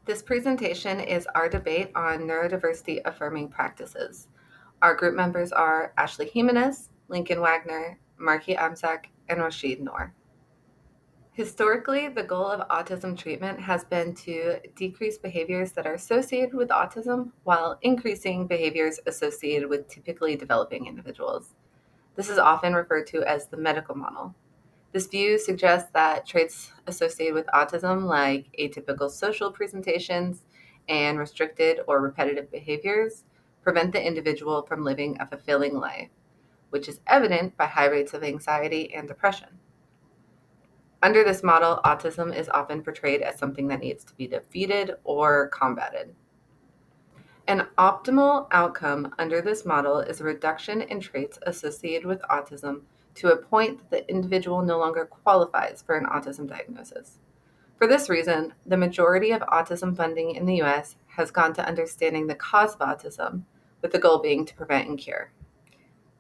This presentation is our debate on neurodiversity affirming practices. Our group members are Ashley Jimenez, Lincoln Wagner, Marky Amzak, and Rashid Noor. Historically, the goal of autism treatment has been to decrease behaviors that are associated with autism while increasing behaviors associated with typically developing individuals. This is often referred to as the medical model. This view suggests that traits associated with autism, like atypical social presentations and restricted or repetitive behaviors, prevent the individual from living a fulfilling life, which is evident by high rates of anxiety and depression. Under this model, autism is often portrayed as something that needs to be defeated or combated. An optimal outcome under this model is a reduction in traits associated with autism to a point that the individual no longer qualifies for an autism diagnosis. For this reason, the majority of autism funding in the US has gone to understanding the cause of autism, with the goal being to prevent and cure.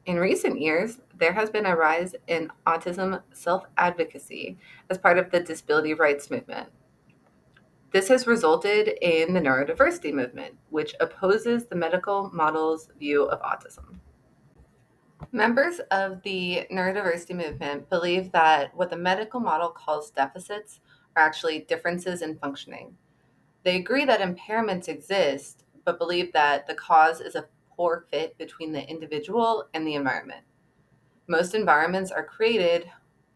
In recent years, there has been a rise in autism self-advocacy as part of the disability rights movement. This has resulted in the neurodiversity movement, which opposes the medical model's view of autism. Members of the neurodiversity movement believe that what the medical model calls deficits are actually differences in functioning. They agree that impairments exist, but believe that the cause is a poor fit between the individual and the environment. Most environments are created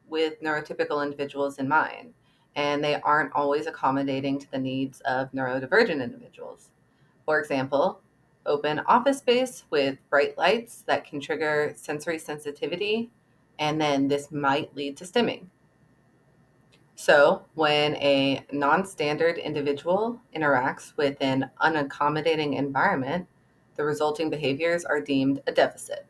with neurotypical individuals in mind, and they aren't always accommodating to the needs of neurodivergent individuals. For example, open office space with bright lights that can trigger sensory sensitivity, and then this might lead to stimming. So, when a non-standard individual interacts with an unaccommodating environment, the resulting behaviors are deemed a deficit.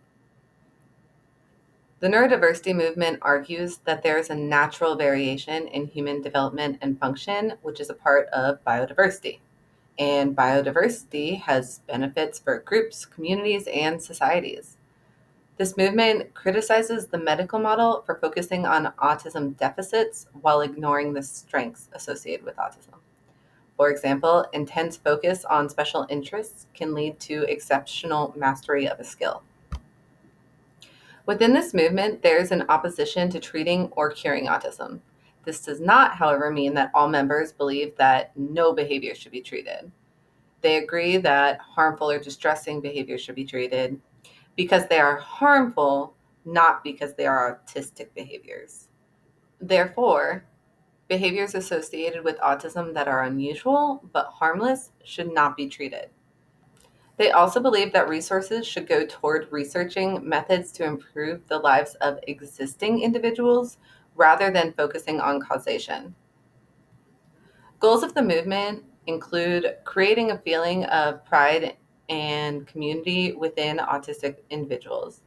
The neurodiversity movement argues that there is a natural variation in human development and function, which is a part of biodiversity. And biodiversity has benefits for groups, communities, and societies. This movement criticizes the medical model for focusing on autism deficits while ignoring the strengths associated with autism. For example, intense focus on special interests can lead to exceptional mastery of a skill. Within this movement, there is an opposition to treating or curing autism. This does not, however, mean that all members believe that no behavior should be treated. They agree that harmful or distressing behaviors should be treated because they are harmful, not because they are autistic behaviors. Therefore, behaviors associated with autism that are unusual but harmless should not be treated. They also believe that resources should go toward researching methods to improve the lives of existing individuals rather than focusing on causation. Goals of the movement include creating a feeling of pride and community within autistic individuals.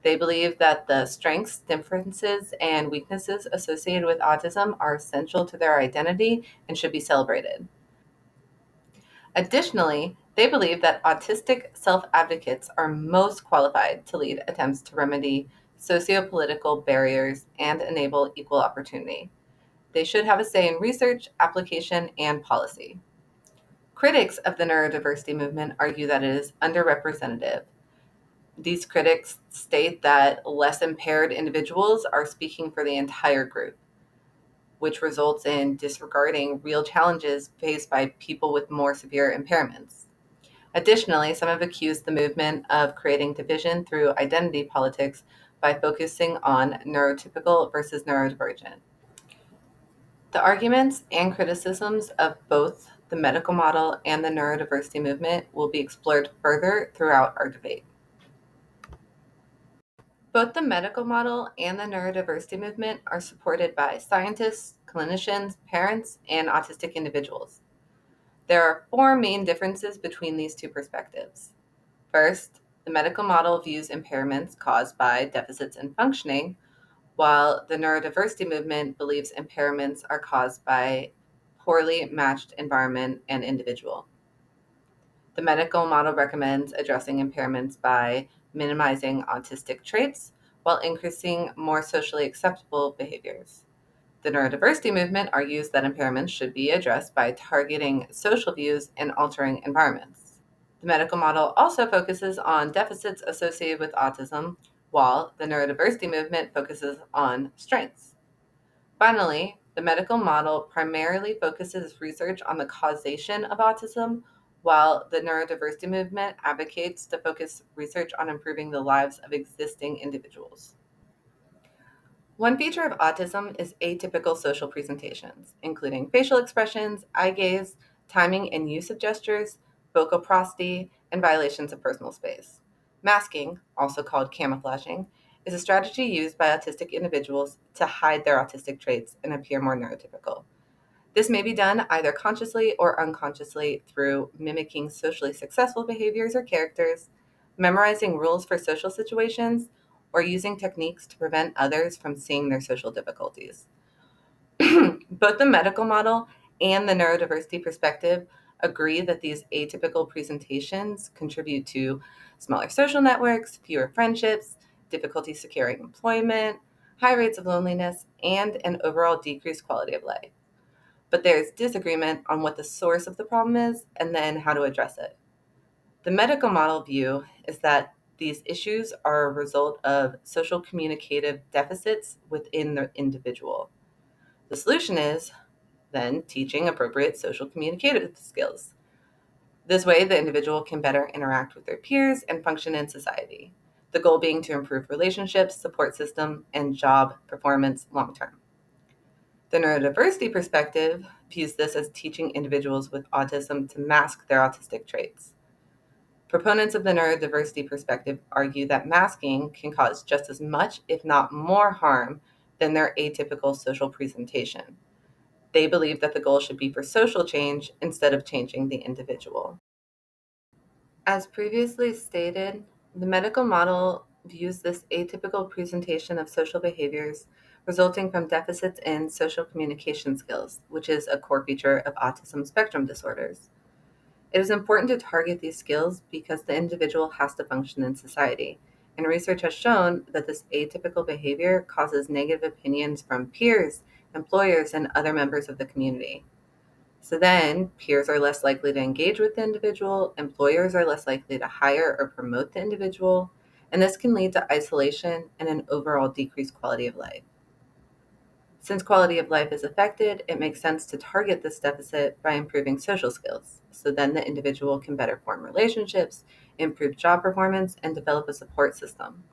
They believe that the strengths, differences, and weaknesses associated with autism are essential to their identity and should be celebrated. Additionally, they believe that autistic self-advocates are most qualified to lead attempts to remedy socio-political barriers and enable equal opportunity. They should have a say in research, application, and policy. Critics of the neurodiversity movement argue that it is underrepresented. These critics state that less impaired individuals are speaking for the entire group, which results in disregarding real challenges faced by people with more severe impairments. Additionally, some have accused the movement of creating division through identity politics by focusing on neurotypical versus neurodivergent. The arguments and criticisms of both the medical model and the neurodiversity movement will be explored further throughout our debate. Both the medical model and the neurodiversity movement are supported by scientists, clinicians, parents, and autistic individuals. There are four main differences between these two perspectives. First, the medical model views impairments caused by deficits in functioning, while the neurodiversity movement believes impairments are caused by poorly matched environment and individual. The medical model recommends addressing impairments by minimizing autistic traits while increasing more socially acceptable behaviors. The neurodiversity movement argues that impairments should be addressed by targeting social views and altering environments. The medical model also focuses on deficits associated with autism, while the neurodiversity movement focuses on strengths. Finally, the medical model primarily focuses research on the causation of autism, while the neurodiversity movement advocates to focus research on improving the lives of existing individuals. One feature of autism is atypical social presentations, including facial expressions, eye gaze, timing and use of gestures, vocal prosody, and violations of personal space. Masking, also called camouflaging, is a strategy used by autistic individuals to hide their autistic traits and appear more neurotypical. This may be done either consciously or unconsciously through mimicking socially successful behaviors or characters, memorizing rules for social situations, or using techniques to prevent others from seeing their social difficulties. Both the medical model and the neurodiversity perspective agree that these atypical presentations contribute to smaller social networks, fewer friendships, difficulty securing employment, high rates of loneliness, and an overall decreased quality of life. But there's disagreement on what the source of the problem is and then how to address it. The medical model view is that these issues are a result of social communicative deficits within the individual. The solution is then teaching appropriate social communicative skills. This way, the individual can better interact with their peers and function in society. The goal being to improve relationships, support system, and job performance long term. The neurodiversity perspective views this as teaching individuals with autism to mask their autistic traits. Proponents of the neurodiversity perspective argue that masking can cause just as much, if not more, harm than their atypical social presentation. They believe that the goal should be for social change instead of changing the individual. As previously stated, the medical model views this atypical presentation of social behaviors resulting from deficits in social communication skills, which is a core feature of autism spectrum disorders. It is important to target these skills because the individual has to function in society, and research has shown that this atypical behavior causes negative opinions from peers, employers, and other members of the community. So then, peers are less likely to engage with the individual, employers are less likely to hire or promote the individual, and this can lead to isolation and an overall decreased quality of life. Since quality of life is affected, it makes sense to target this deficit by improving social skills. So then the individual can better form relationships, improve job performance, and develop a support system.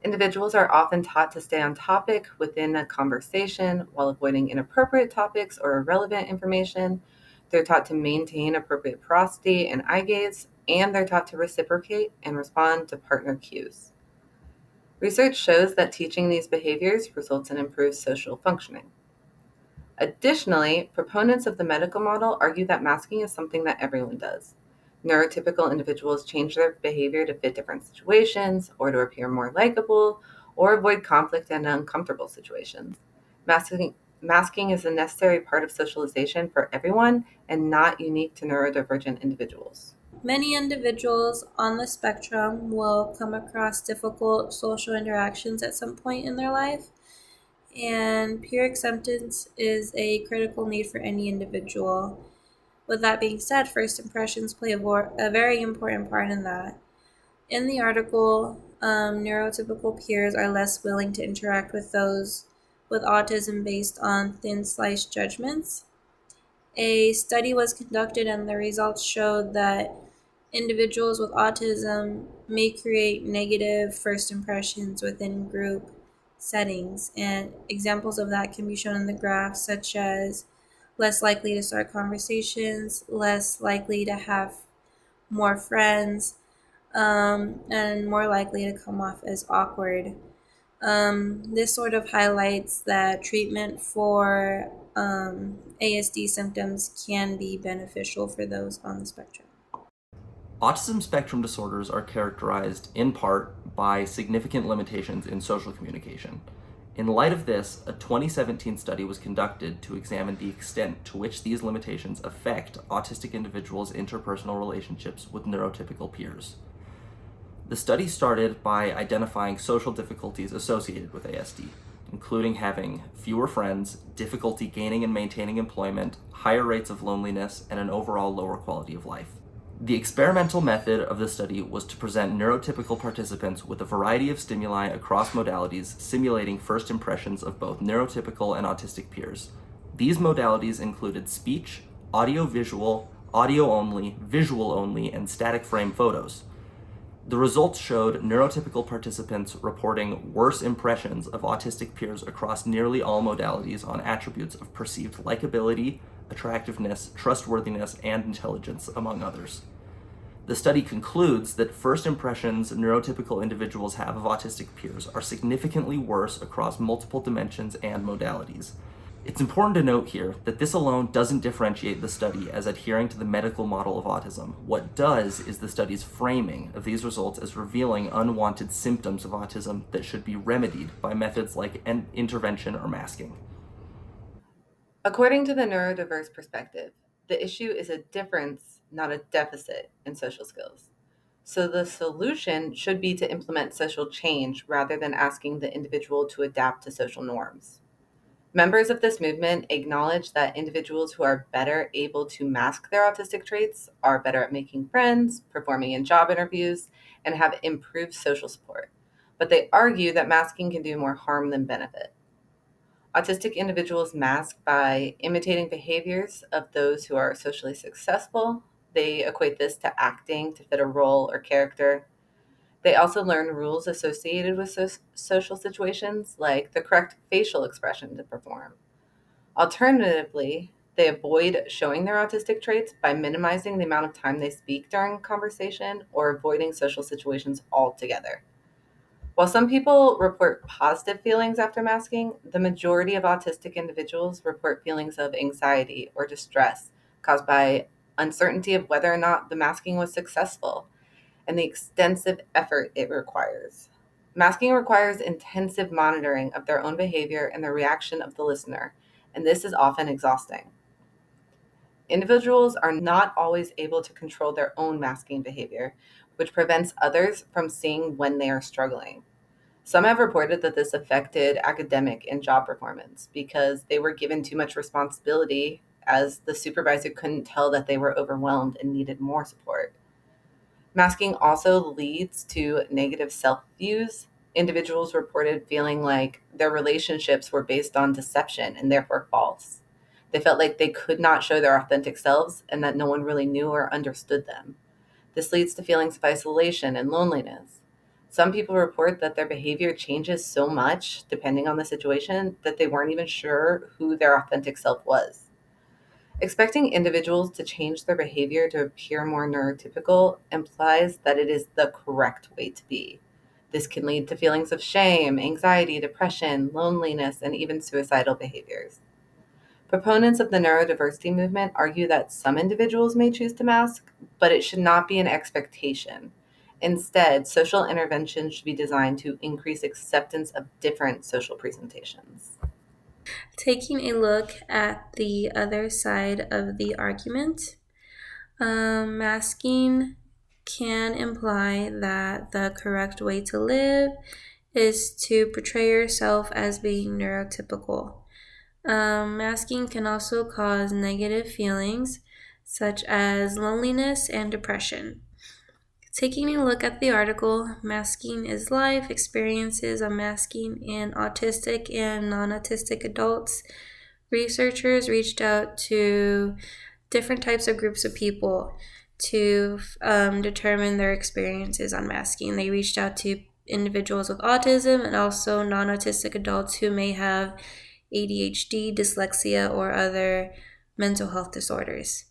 Individuals are often taught to stay on topic within a conversation while avoiding inappropriate topics or irrelevant information. They're taught to maintain appropriate prosody and eye gaze, and they're taught to reciprocate and respond to partner cues. Research shows that teaching these behaviors results in improved social functioning. Additionally, proponents of the medical model argue that masking is something that everyone does. Neurotypical individuals change their behavior to fit different situations, or to appear more likable, or avoid conflict and uncomfortable situations. Masking is a necessary part of socialization for everyone and not unique to neurodivergent individuals. Many individuals on the spectrum will come across difficult social interactions at some point in their life, and peer acceptance is a critical need for any individual. With that being said, first impressions play a very important part in that. In the article, neurotypical peers are less willing to interact with those with autism based on thin sliced judgments. A study was conducted, and the results showed that individuals with autism may create negative first impressions within group settings, and examples of that can be shown in the graph, such as less likely to start conversations, less likely to have more friends, and more likely to come off as awkward. This sort of highlights that treatment for ASD symptoms can be beneficial for those on the spectrum. Autism spectrum disorders are characterized in part by significant limitations in social communication. In light of this, a 2017 study was conducted to examine the extent to which these limitations affect autistic individuals' interpersonal relationships with neurotypical peers. The study started by identifying social difficulties associated with ASD. including having fewer friends, difficulty gaining and maintaining employment, higher rates of loneliness, and an overall lower quality of life. The experimental method of the study was to present neurotypical participants with a variety of stimuli across modalities, simulating first impressions of both neurotypical and autistic peers. These modalities included speech, audio-visual, audio-only, visual-only, and static frame photos. The results showed neurotypical participants reporting worse impressions of autistic peers across nearly all modalities on attributes of perceived likability, attractiveness, trustworthiness, and intelligence, among others. The study concludes that first impressions neurotypical individuals have of autistic peers are significantly worse across multiple dimensions and modalities. It's important to note here that this alone doesn't differentiate the study as adhering to the medical model of autism. What does is the study's framing of these results as revealing unwanted symptoms of autism that should be remedied by methods like intervention or masking. According to the neurodiverse perspective, the issue is a difference, not a deficit, in social skills. So the solution should be to implement social change rather than asking the individual to adapt to social norms. Members of this movement acknowledge that individuals who are better able to mask their autistic traits are better at making friends, performing in job interviews, and have improved social support. But they argue that masking can do more harm than benefit. Autistic individuals mask by imitating behaviors of those who are socially successful. They equate this to acting to fit a role or character. They also learn rules associated with social situations, like the correct facial expression to perform. Alternatively, they avoid showing their autistic traits by minimizing the amount of time they speak during conversation or avoiding social situations altogether. While some people report positive feelings after masking, the majority of autistic individuals report feelings of anxiety or distress caused by uncertainty of whether or not the masking was successful and the extensive effort it requires. Masking requires intensive monitoring of their own behavior and the reaction of the listener, and this is often exhausting. Individuals are not always able to control their own masking behavior, which prevents others from seeing when they are struggling. Some have reported that this affected academic and job performance because they were given too much responsibility as the supervisor couldn't tell that they were overwhelmed and needed more support. Masking also leads to negative self views. Individuals reported feeling like their relationships were based on deception and therefore false. They felt like they could not show their authentic selves and that no one really knew or understood them. This leads to feelings of isolation and loneliness. Some people report that their behavior changes so much, depending on the situation, that they weren't even sure who their authentic self was. Expecting individuals to change their behavior to appear more neurotypical implies that it is the correct way to be. This can lead to feelings of shame, anxiety, depression, loneliness, and even suicidal behaviors. Proponents of the neurodiversity movement argue that some individuals may choose to mask, but it should not be an expectation. Instead, social interventions should be designed to increase acceptance of different social presentations. Taking a look at the other side of the argument, masking can imply that the correct way to live is to portray yourself as being neurotypical. Masking can also cause negative feelings such as loneliness and depression. Taking a look at the article, Masking is Life, Experiences of Masking in Autistic and Non-Autistic Adults, researchers reached out to different types of groups of people to determine their experiences on masking. They reached out to individuals with autism and also non-autistic adults who may have ADHD, dyslexia, or other mental health disorders.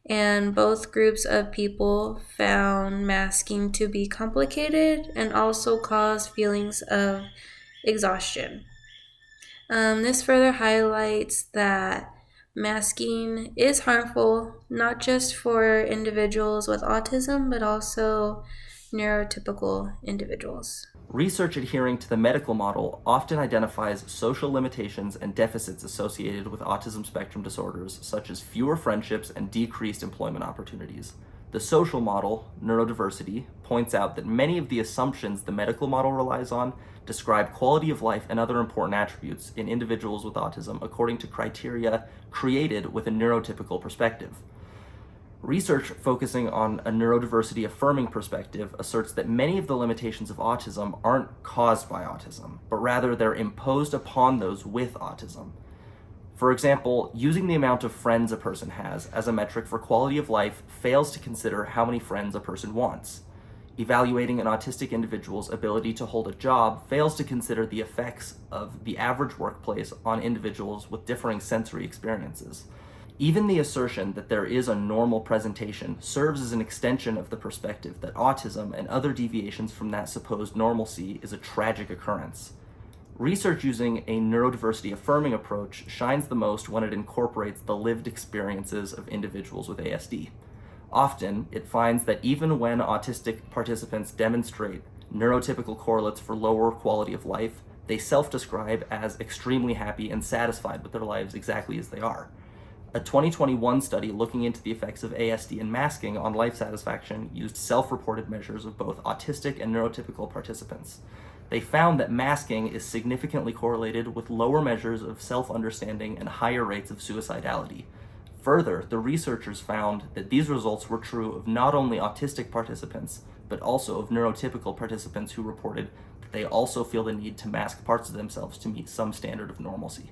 And both groups of people found masking to be complicated and also cause feelings of exhaustion. This further highlights that masking is harmful, not just for individuals with autism, but also neurotypical individuals. Research adhering to the medical model often identifies social limitations and deficits associated with autism spectrum disorders, such as fewer friendships and decreased employment opportunities. The social model, Neurodiversity, points out that many of the assumptions the medical model relies on describe quality of life and other important attributes in individuals with autism according to criteria created with a neurotypical perspective. Research focusing on a neurodiversity affirming perspective asserts that many of the limitations of autism aren't caused by autism, but rather they're imposed upon those with autism. For example, using the amount of friends a person has as a metric for quality of life fails to consider how many friends a person wants. Evaluating an autistic individual's ability to hold a job fails to consider the effects of the average workplace on individuals with differing sensory experiences. Even the assertion that there is a normal presentation serves as an extension of the perspective that autism and other deviations from that supposed normalcy is a tragic occurrence. Research using a neurodiversity affirming approach shines the most when it incorporates the lived experiences of individuals with ASD. Often, it finds that even when autistic participants demonstrate neurotypical correlates for lower quality of life, they self-describe as extremely happy and satisfied with their lives exactly as they are. A 2021 study looking into the effects of ASD and masking on life satisfaction used self-reported measures of both autistic and neurotypical participants. They found that masking is significantly correlated with lower measures of self-understanding and higher rates of suicidality. Further, the researchers found that these results were true of not only autistic participants, but also of neurotypical participants who reported that they also feel the need to mask parts of themselves to meet some standard of normalcy.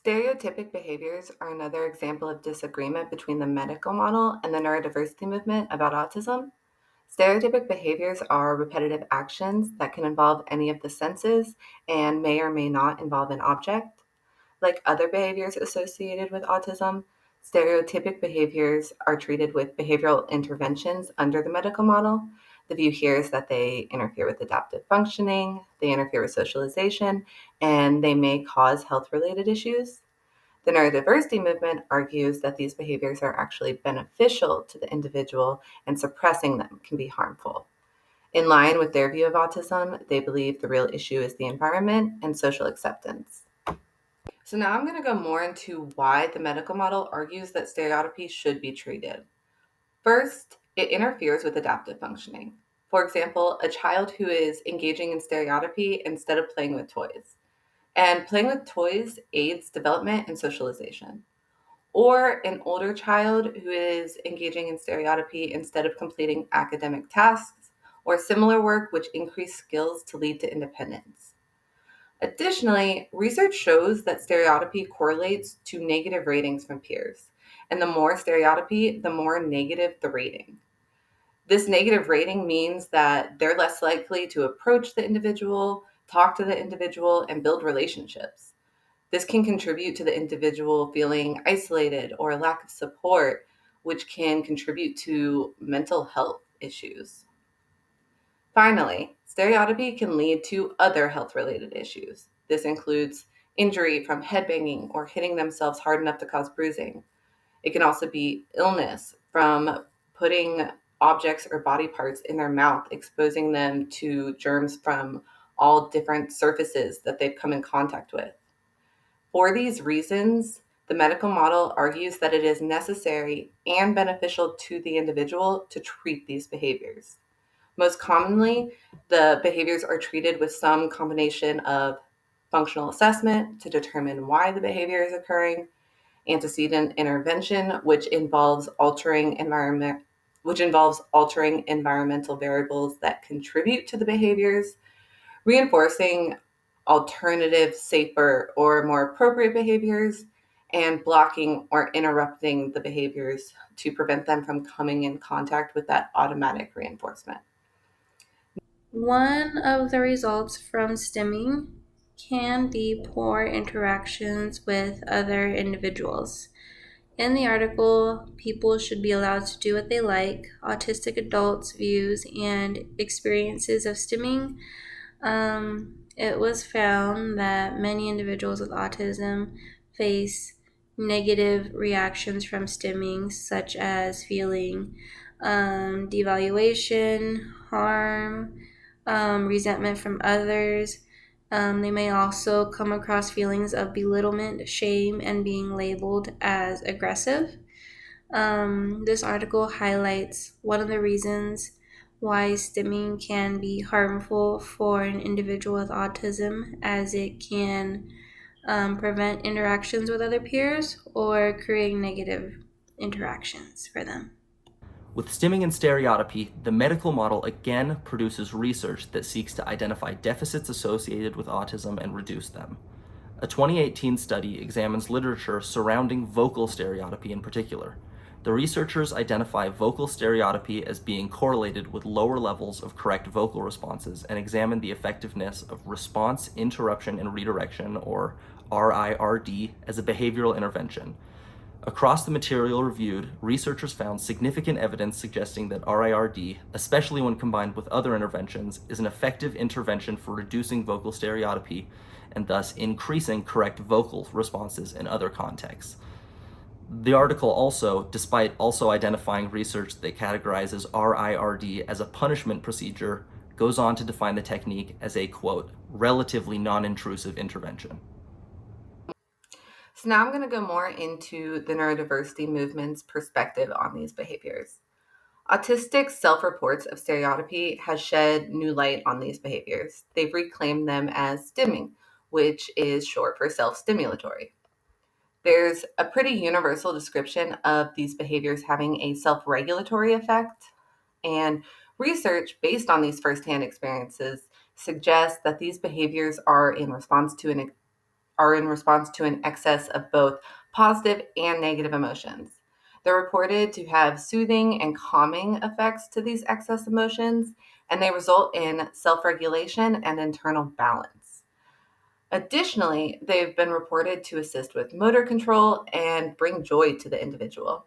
Stereotypic behaviors are another example of disagreement between the medical model and the neurodiversity movement about autism. Stereotypic behaviors are repetitive actions that can involve any of the senses and may or may not involve an object. Like other behaviors associated with autism, stereotypic behaviors are treated with behavioral interventions under the medical model. The view here is that they interfere with adaptive functioning, they interfere with socialization, and they may cause health related issues. The neurodiversity movement argues that these behaviors are actually beneficial to the individual and suppressing them can be harmful. In line with their view of autism, they believe the real issue is the environment and social acceptance. So now I'm going to go more into why the medical model argues that stereotypy should be treated. First, it interferes with adaptive functioning. For example, a child who is engaging in stereotypy instead of playing with toys. And playing with toys aids development and socialization. Or an older child who is engaging in stereotypy instead of completing academic tasks or similar work which increase skills to lead to independence. Additionally, research shows that stereotypy correlates to negative ratings from peers. And the more stereotypy, the more negative the rating. This negative rating means that they're less likely to approach the individual, talk to the individual, and build relationships. This can contribute to the individual feeling isolated or a lack of support, which can contribute to mental health issues. Finally, stereotypy can lead to other health-related issues. This includes injury from headbanging or hitting themselves hard enough to cause bruising. It can also be illness from putting objects or body parts in their mouth, exposing them to germs from all different surfaces that they've come in contact with. For these reasons, the medical model argues that it is necessary and beneficial to the individual to treat these behaviors. Most commonly, the behaviors are treated with some combination of functional assessment to determine why the behavior is occurring, antecedent intervention, which involves altering environmental variables that contribute to the behaviors, reinforcing alternative, safer, or more appropriate behaviors, and blocking or interrupting the behaviors to prevent them from coming in contact with that automatic reinforcement. One of the results from stimming can be poor interactions with other individuals. In the article, people should be allowed to do what they like. Autistic adults' views and experiences of stimming. It was found that many individuals with autism face negative reactions from stimming, such as feeling devaluation, harm, resentment from others. They may also come across feelings of belittlement, shame, and being labeled as aggressive. This article highlights one of the reasons why stimming can be harmful for an individual with autism, as it can prevent interactions with other peers or create negative interactions for them. With stimming and stereotypy, the medical model again produces research that seeks to identify deficits associated with autism and reduce them. A 2018 study examines literature surrounding vocal stereotypy in particular. The researchers identify vocal stereotypy as being correlated with lower levels of correct vocal responses and examine the effectiveness of response interruption and redirection, or RIRD, as a behavioral intervention. Across the material reviewed, researchers found significant evidence suggesting that RIRD, especially when combined with other interventions, is an effective intervention for reducing vocal stereotypy and thus increasing correct vocal responses in other contexts. The article also, despite also identifying research that categorizes RIRD as a punishment procedure, goes on to define the technique as a, quote, relatively non-intrusive intervention. So now I'm going to go more into the neurodiversity movement's perspective on these behaviors. Autistic self-reports of stereotypy has shed new light on these behaviors. They've reclaimed them as stimming, which is short for self-stimulatory. There's a pretty universal description of these behaviors having a self-regulatory effect, and research based on these firsthand experiences suggests that these behaviors are in response to an excess of both positive and negative emotions. They're reported to have soothing and calming effects to these excess emotions, and they result in self-regulation and internal balance. Additionally, they've been reported to assist with motor control and bring joy to the individual.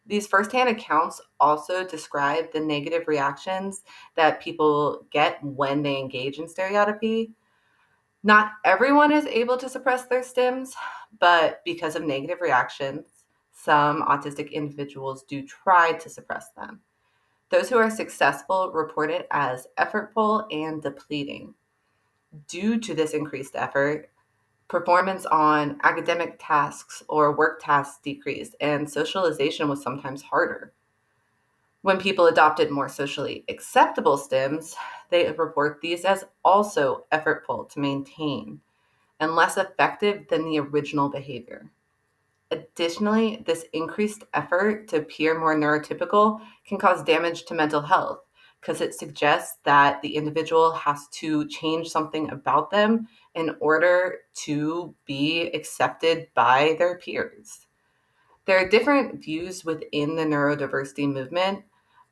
These firsthand accounts also describe the negative reactions that people get when they engage in stereotypy. Not everyone is able to suppress their stims, but because of negative reactions, some autistic individuals do try to suppress them. Those who are successful report it as effortful and depleting. Due to this increased effort, performance on academic tasks or work tasks decreased, and socialization was sometimes harder. When people adopted more socially acceptable stims, they report these as also effortful to maintain and less effective than the original behavior. Additionally, this increased effort to appear more neurotypical can cause damage to mental health because it suggests that the individual has to change something about them in order to be accepted by their peers. There are different views within the neurodiversity movement,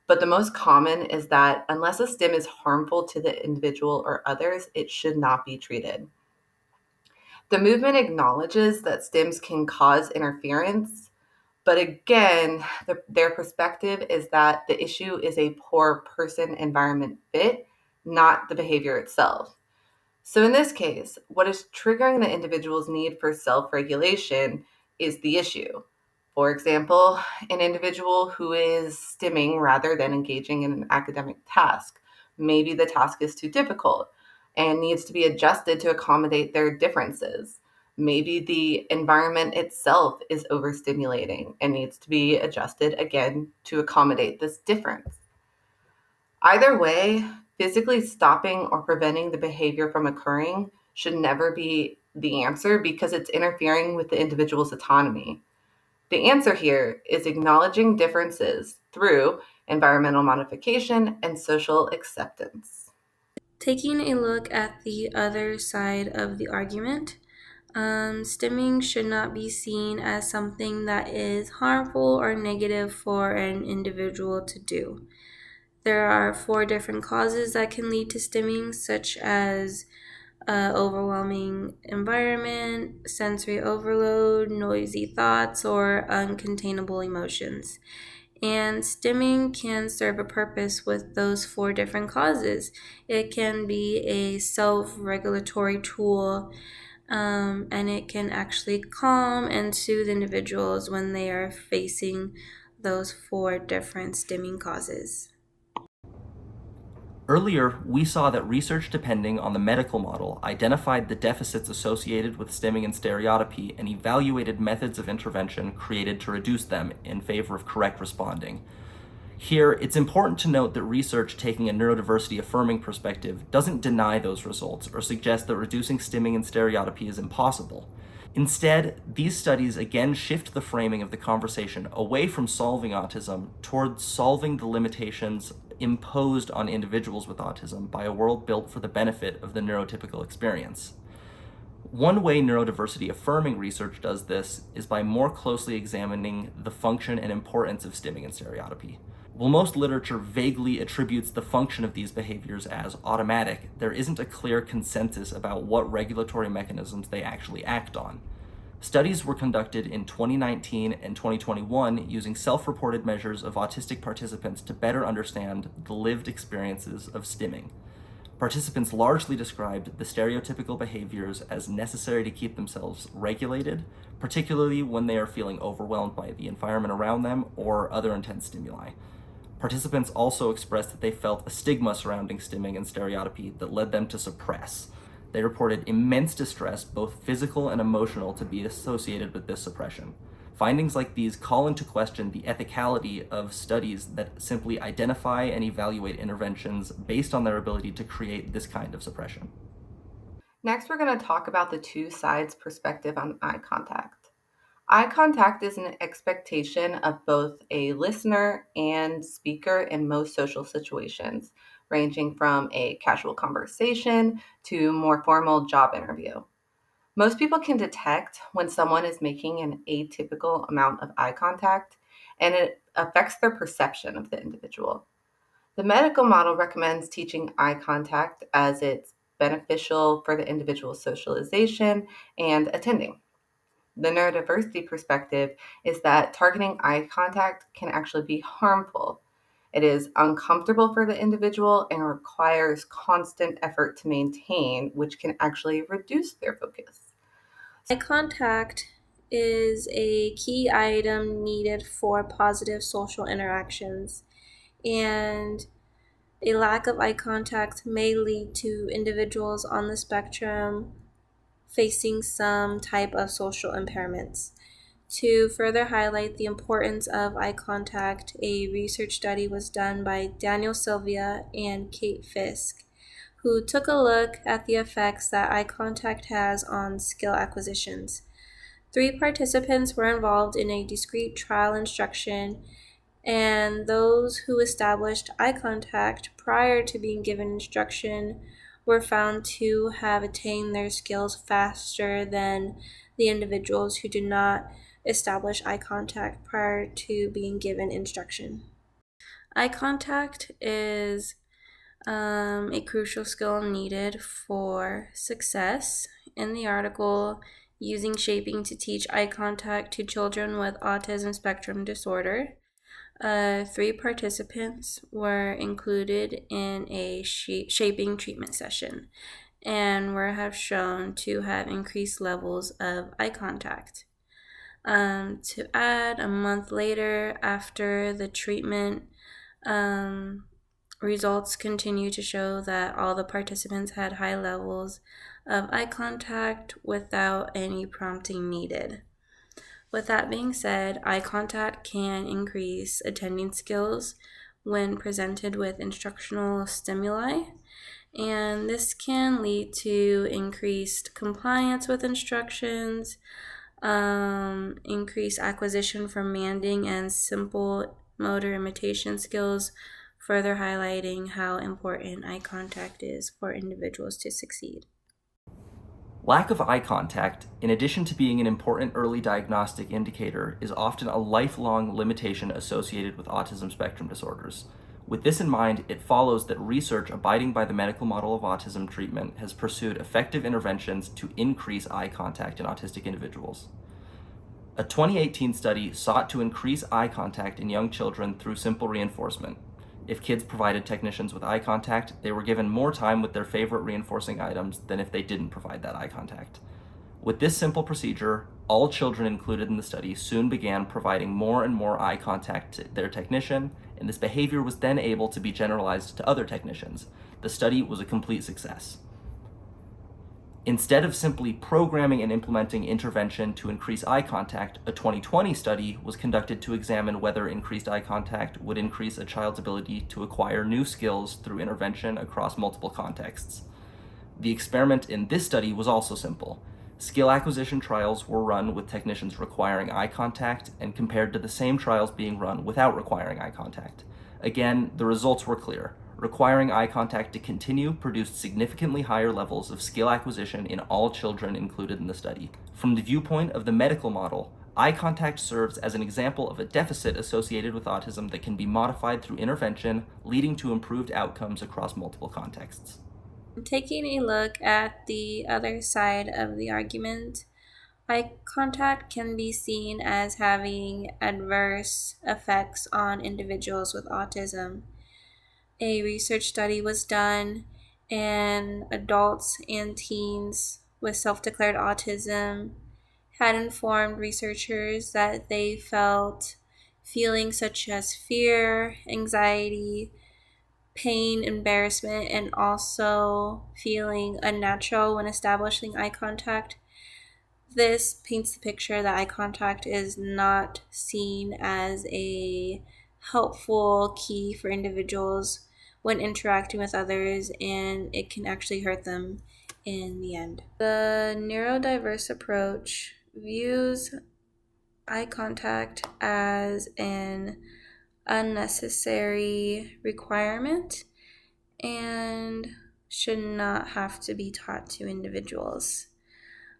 but the most common is that unless a stim is harmful to the individual or others, it should not be treated. The movement acknowledges that stims can cause interference, but again, their perspective is that the issue is a poor person environment fit, not the behavior itself. So in this case, what is triggering the individual's need for self-regulation is the issue. For example, an individual who is stimming rather than engaging in an academic task. Maybe the task is too difficult and needs to be adjusted to accommodate their differences. Maybe the environment itself is overstimulating and needs to be adjusted again to accommodate this difference. Either way, physically stopping or preventing the behavior from occurring should never be the answer because it's interfering with the individual's autonomy. The answer here is acknowledging differences through environmental modification and social acceptance. Taking a look at the other side of the argument, stimming should not be seen as something that is harmful or negative for an individual to do. There are 4 different causes that can lead to stimming, such as overwhelming environment, sensory overload, noisy thoughts, or uncontainable emotions. And stimming can serve a purpose with those 4 different causes. It can be a self-regulatory tool, and it can actually calm and soothe individuals when they are facing those 4 different stimming causes. Earlier, we saw that research depending on the medical model identified the deficits associated with stimming and stereotypy and evaluated methods of intervention created to reduce them in favor of correct responding. Here, it's important to note that research taking a neurodiversity affirming perspective doesn't deny those results or suggest that reducing stimming and stereotypy is impossible. Instead, these studies again shift the framing of the conversation away from solving autism towards solving the limitations imposed on individuals with autism by a world built for the benefit of the neurotypical experience. One way neurodiversity affirming research does this is by more closely examining the function and importance of stimming and stereotypy. While most literature vaguely attributes the function of these behaviors as automatic, there isn't a clear consensus about what regulatory mechanisms they actually act on. Studies were conducted in 2019 and 2021 using self-reported measures of autistic participants to better understand the lived experiences of stimming. Participants largely described the stereotypical behaviors as necessary to keep themselves regulated, particularly when they are feeling overwhelmed by the environment around them or other intense stimuli. Participants also expressed that they felt a stigma surrounding stimming and stereotypy that led them to suppress. They reported immense distress, both physical and emotional, to be associated with this suppression. Findings like these call into question the ethicality of studies that simply identify and evaluate interventions based on their ability to create this kind of suppression. Next, we're going to talk about the two sides perspective on eye contact. Eye contact is an expectation of both a listener and speaker in most social situations, ranging from a casual conversation to more formal job interview. Most people can detect when someone is making an atypical amount of eye contact, and it affects their perception of the individual. The medical model recommends teaching eye contact as it's beneficial for the individual's socialization and attending. The neurodiversity perspective is that targeting eye contact can actually be harmful. It is uncomfortable for the individual and requires constant effort to maintain, which can actually reduce their focus. Eye contact is a key item needed for positive social interactions, and a lack of eye contact may lead to individuals on the spectrum facing some type of social impairments. To further highlight the importance of eye contact, a research study was done by Daniel Sylvia and Kate Fisk, who took a look at the effects that eye contact has on skill acquisitions. 3 participants were involved in a discrete trial instruction, and those who established eye contact prior to being given instruction were found to have attained their skills faster than the individuals who did not establish eye contact prior to being given instruction. Eye contact is a crucial skill needed for success. In the article, Using Shaping to Teach Eye Contact to Children with Autism Spectrum Disorder, 3 participants were included in a shaping treatment session and have shown to have increased levels of eye contact. To add, a month later, after the treatment, results continue to show that all the participants had high levels of eye contact without any prompting needed. With that being said, eye contact can increase attending skills when presented with instructional stimuli, and this can lead to increased compliance with instructions, increased acquisition for manding and simple motor imitation skills, further highlighting how important eye contact is for individuals to succeed. Lack of eye contact, in addition to being an important early diagnostic indicator, is often a lifelong limitation associated with autism spectrum disorders. With this in mind, it follows that research abiding by the medical model of autism treatment has pursued effective interventions to increase eye contact in autistic individuals. A 2018 study sought to increase eye contact in young children through simple reinforcement. If kids provided technicians with eye contact, they were given more time with their favorite reinforcing items than if they didn't provide that eye contact. With this simple procedure, all children included in the study soon began providing more and more eye contact to their technician, and this behavior was then able to be generalized to other technicians. The study was a complete success. Instead of simply programming and implementing intervention to increase eye contact, a 2020 study was conducted to examine whether increased eye contact would increase a child's ability to acquire new skills through intervention across multiple contexts. The experiment in this study was also simple. Skill acquisition trials were run with technicians requiring eye contact and compared to the same trials being run without requiring eye contact. Again, the results were clear. Requiring eye contact to continue produced significantly higher levels of skill acquisition in all children included in the study. From the viewpoint of the medical model, eye contact serves as an example of a deficit associated with autism that can be modified through intervention, leading to improved outcomes across multiple contexts. Taking a look at the other side of the argument, eye contact can be seen as having adverse effects on individuals with autism. A research study was done, and adults and teens with self declared autism had informed researchers that they felt feelings such as fear, anxiety, pain, embarrassment, and also feeling unnatural when establishing eye contact. This paints the picture that eye contact is not seen as a helpful key for individuals when interacting with others, and it can actually hurt them in the end. The neurodiverse approach views eye contact as an unnecessary requirement and should not have to be taught to individuals.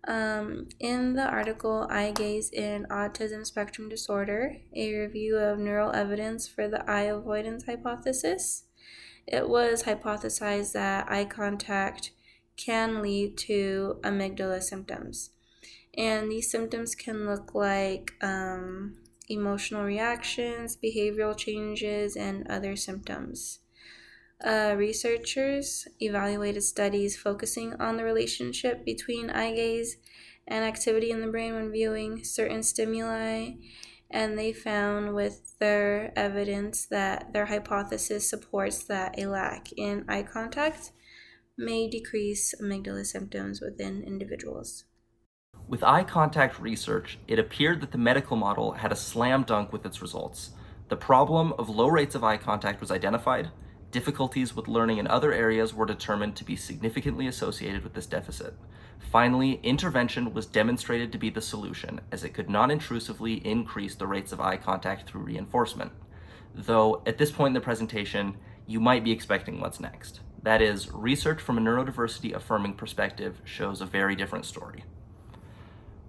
In the article Eye Gaze in Autism Spectrum Disorder, a review of neural evidence for the eye avoidance hypothesis, it was hypothesized that eye contact can lead to amygdala symptoms. And these symptoms can look like emotional reactions, behavioral changes, and other symptoms. Researchers evaluated studies focusing on the relationship between eye gaze and activity in the brain when viewing certain stimuli, and they found with their evidence that their hypothesis supports that a lack in eye contact may decrease amygdala symptoms within individuals. With eye contact research, it appeared that the medical model had a slam dunk with its results. The problem of low rates of eye contact was identified. Difficulties with learning in other areas were determined to be significantly associated with this deficit. Finally, intervention was demonstrated to be the solution, as it could non-intrusively increase the rates of eye contact through reinforcement. Though, at this point in the presentation, you might be expecting what's next. That is, research from a neurodiversity affirming perspective shows a very different story.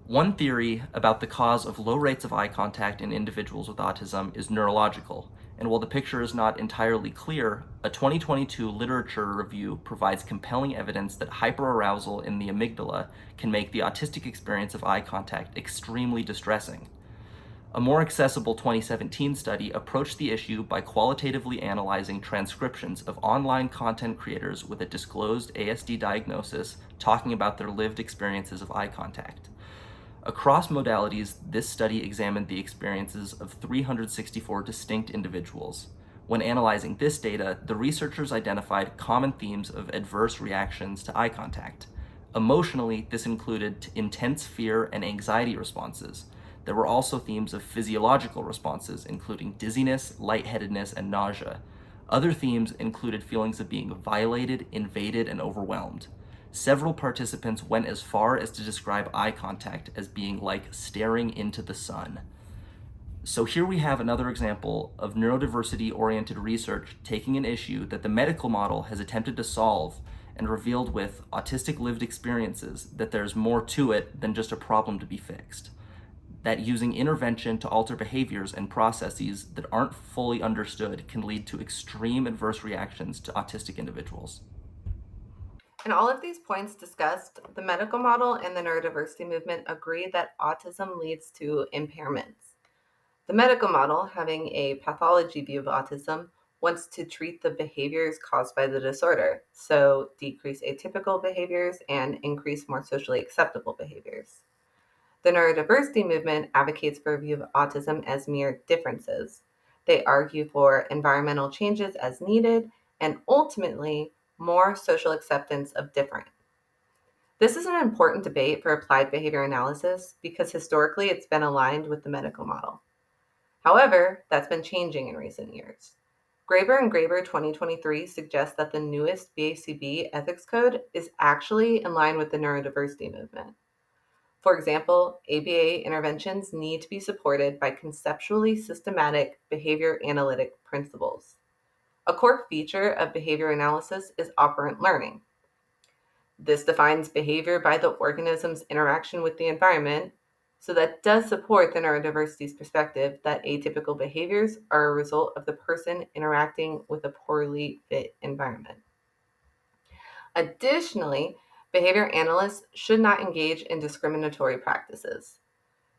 One theory about the cause of low rates of eye contact in individuals with autism is neurological, and while the picture is not entirely clear, a 2022 literature review provides compelling evidence that hyperarousal in the amygdala can make the autistic experience of eye contact extremely distressing. A more accessible 2017 study approached the issue by qualitatively analyzing transcriptions of online content creators with a disclosed ASD diagnosis talking about their lived experiences of eye contact. Across modalities, this study examined the experiences of 364 distinct individuals. When analyzing this data, the researchers identified common themes of adverse reactions to eye contact. Emotionally, this included intense fear and anxiety responses. There were also themes of physiological responses, including dizziness, lightheadedness, and nausea. Other themes included feelings of being violated, invaded, and overwhelmed. Several participants went as far as to describe eye contact as being like staring into the sun. So here we have another example of neurodiversity-oriented research taking an issue that the medical model has attempted to solve and revealed with autistic lived experiences that there's more to it than just a problem to be fixed. That using intervention to alter behaviors and processes that aren't fully understood can lead to extreme adverse reactions to autistic individuals. In all of these points discussed, the medical model and the neurodiversity movement agree that autism leads to impairments. The medical model, having a pathology view of autism, wants to treat the behaviors caused by the disorder, so decrease atypical behaviors and increase more socially acceptable behaviors. The neurodiversity movement advocates for a view of autism as mere differences. They argue for environmental changes as needed and ultimately more social acceptance of different. This is an important debate for applied behavior analysis because historically it's been aligned with the medical model. However, that's been changing in recent years. Graeber and Graeber 2023 suggests that the newest BACB ethics code is actually in line with the neurodiversity movement. For example, ABA interventions need to be supported by conceptually systematic behavior analytic principles. A core feature of behavior analysis is operant learning. This defines behavior by the organism's interaction with the environment, so that does support the neurodiversity's perspective that atypical behaviors are a result of the person interacting with a poorly fit environment. Additionally, behavior analysts should not engage in discriminatory practices.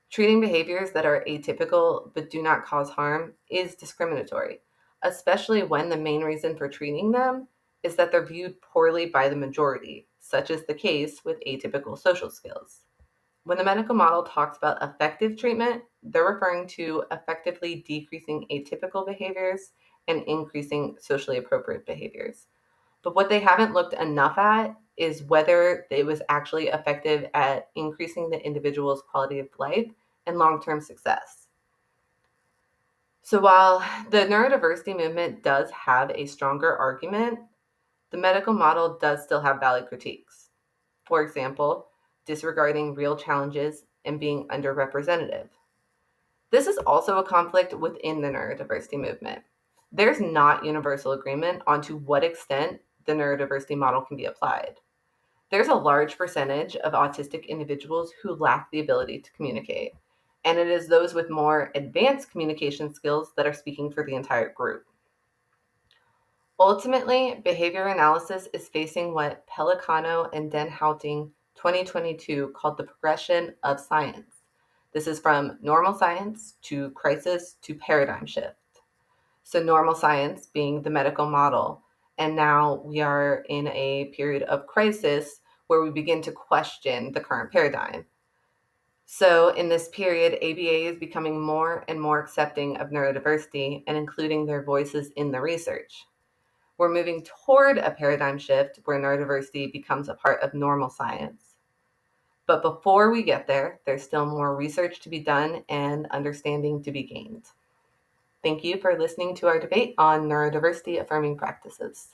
Treating behaviors that are atypical but do not cause harm is discriminatory, especially when the main reason for treating them is that they're viewed poorly by the majority, such as the case with atypical social skills. When the medical model talks about effective treatment, they're referring to effectively decreasing atypical behaviors and increasing socially appropriate behaviors. But what they haven't looked enough at is whether it was actually effective at increasing the individual's quality of life and long-term success. So while the neurodiversity movement does have a stronger argument, the medical model does still have valid critiques. For example, disregarding real challenges and being underrepresented. This is also a conflict within the neurodiversity movement. There's not universal agreement on to what extent the neurodiversity model can be applied. There's a large percentage of autistic individuals who lack the ability to communicate, and it is those with more advanced communication skills that are speaking for the entire group. Ultimately, behavior analysis is facing what Pelicano and Den Houting 2022 called the progression of science. This is from normal science to crisis to paradigm shift. So normal science being the medical model, and now we are in a period of crisis where we begin to question the current paradigm. So in this period, ABA is becoming more and more accepting of neurodiversity and including their voices in the research. We're moving toward a paradigm shift where neurodiversity becomes a part of normal science. But before we get there, there's still more research to be done and understanding to be gained. Thank you for listening to our debate on neurodiversity affirming practices.